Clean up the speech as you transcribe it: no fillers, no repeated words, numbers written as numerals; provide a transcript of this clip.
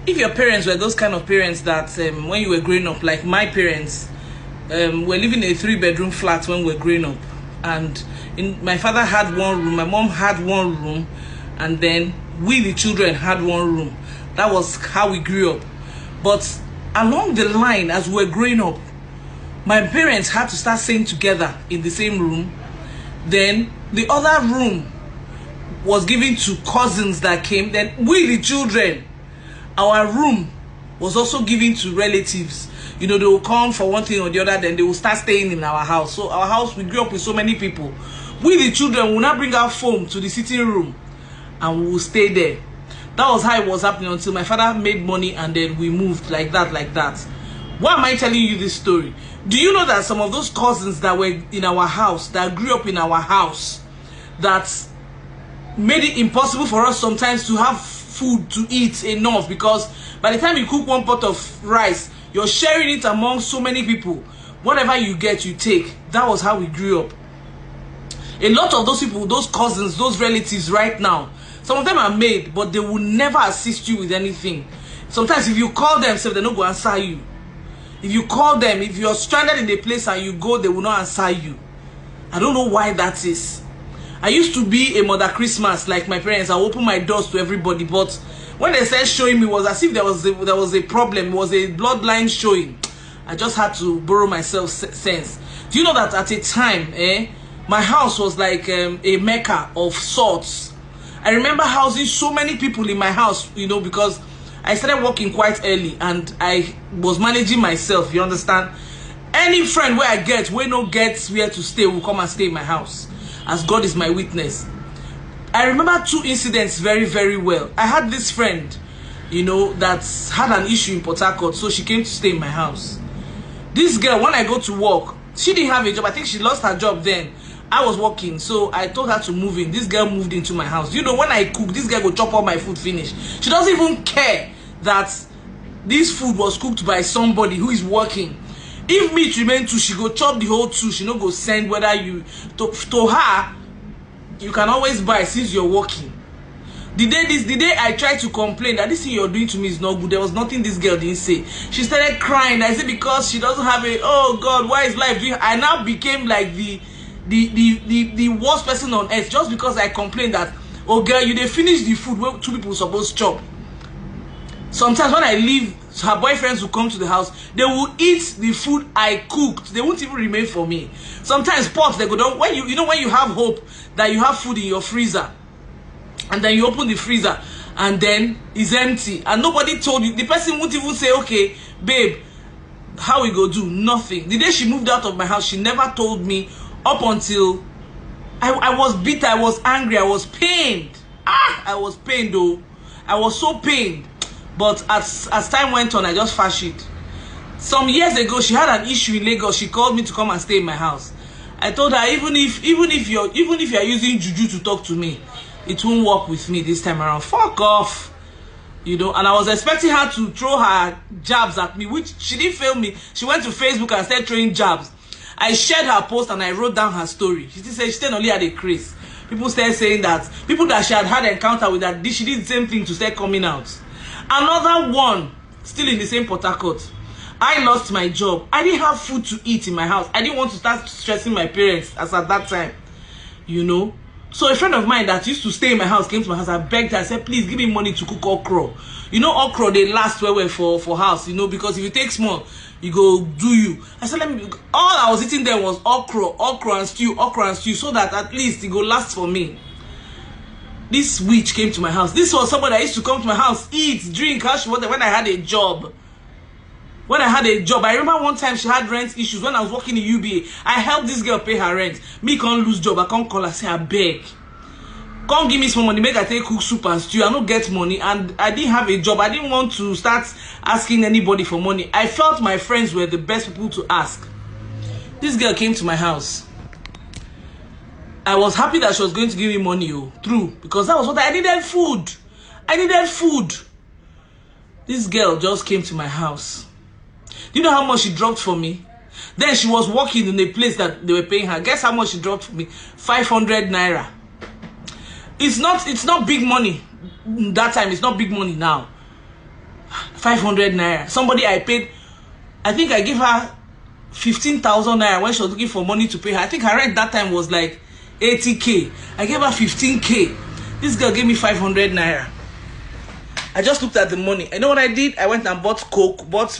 if your parents were those kind of parents that when you were growing up, like my parents, were living in a 3-bedroom flat when we were growing up, and my father had one room, my mom had one room, and then we the children had one room. That was how we grew up. But along the line, as we were growing up, my parents had to start staying together in the same room. Then the other room was given to cousins that came. Then we the children, our room was also given to relatives. You know, they will come for one thing or the other, then they will start staying in our house. So our house, we grew up with so many people. We the children will now bring our phone to the sitting room and we will stay there. That was how it was happening until my father made money, and then we moved like that. Why am I telling you this story? Do you know that some of those cousins that were in our house, that grew up in our house, that made it impossible for us sometimes to have food to eat enough, because by the time you cook one pot of rice, you're sharing it among so many people. Whatever you get, you take. That was how we grew up. A lot of those people, those cousins, those relatives right now, some of them are made, but they will never assist you with anything. Sometimes if you call them, say they don't go answer you. If you call them, if you're stranded in a place and you go, they will not answer you. I don't know why that is. I used to be a Mother Christmas like my parents. I open my doors to everybody, but when they said showing me, it was as if there was a problem, it was a bloodline showing. I just had to borrow myself sense. Do you know that at a time, my house was like a mecca of sorts. I remember housing so many people in my house, you know, because I started working quite early and I was managing myself, you understand? Any friend where I get, where no gets where to stay, will come and stay in my house, as God is my witness. I remember 2 incidents very, very well. I had this friend, you know, that had an issue in Port Harcourt, so she came to stay in my house. This girl, when I go to work, she didn't have a job. I think she lost her job then. I was working, so I told her to move in. This girl moved into my house. You know, when I cook, this girl will chop all my food finish. She doesn't even care that this food was cooked by somebody who is working. If meat remain too, she go chop the whole two. She no go send whether you to her. You can always buy since you're working. The day I tried to complain that this thing you're doing to me is not good, there was nothing this girl didn't say. She started crying. I said because she doesn't have a, oh God, why is life doing? I now became like the worst person on earth just because I complained that, oh girl, you dey finish the food where 2 people supposed to chop. Sometimes when I leave, her boyfriends will come to the house, they will eat the food I cooked. They won't even remain for me. Sometimes pots, they go down. When you know when you have hope that you have food in your freezer, and then you open the freezer and then it's empty and nobody told you, the person won't even say, okay babe, how we go do? Nothing. The day she moved out of my house, she never told me, up until I was bitter, I was angry, I was pained. I was pained though. I was so pained. But as time went on, I just fashed it. Some years ago, she had an issue in Lagos. She called me to come and stay in my house. I told her, even if you're using juju to talk to me, it won't work with me this time around. Fuck off. You know, and I was expecting her to throw her jabs at me, which she didn't fail me. She went to Facebook and started throwing jabs. I shared her post and I wrote down her story. She said she only had a craze. People started saying that people that she had encounter with, that she did the same thing to start coming out. Another one, still in the same Port Harcourt. I lost my job. I didn't have food to eat in my house. I didn't want to start stressing my parents as at that time. You know? So a friend of mine that used to stay in my house came to my house. I begged her. I said, please give me money to cook okra. You know, okra, they last well for house, you know, because if you take small, you go do you. I said, all I was eating there was okra and stew, so that at least it go last for me. This witch came to my house. This was somebody that used to come to my house, eat, drink, how she wanted when I had a job. When I had a job, I remember one time she had rent issues when I was working in UBA. I helped this girl pay her rent. Me can't lose job. I can't call her, say, I beg. Come give me some money, make I take cook soup and stew. I don't get money and I didn't have a job. I didn't want to start asking anybody for money. I felt my friends were the best people to ask. This girl came to my house. I was happy that she was going to give me money, true, because that was what I needed. Food. I needed food. This girl just came to my house. Do you know how much she dropped for me? Then she was working in a place that they were paying her. Guess how much she dropped for me? 500 naira. It's not big money. That time it's not big money now. 500 naira. Somebody I paid, I think I gave her 15,000 naira when she was looking for money to pay her. I think her rent that time was like 80k. I gave her 15k. This girl gave me 500 naira. I just looked at the money. I know what I did? I went and bought Coke, bought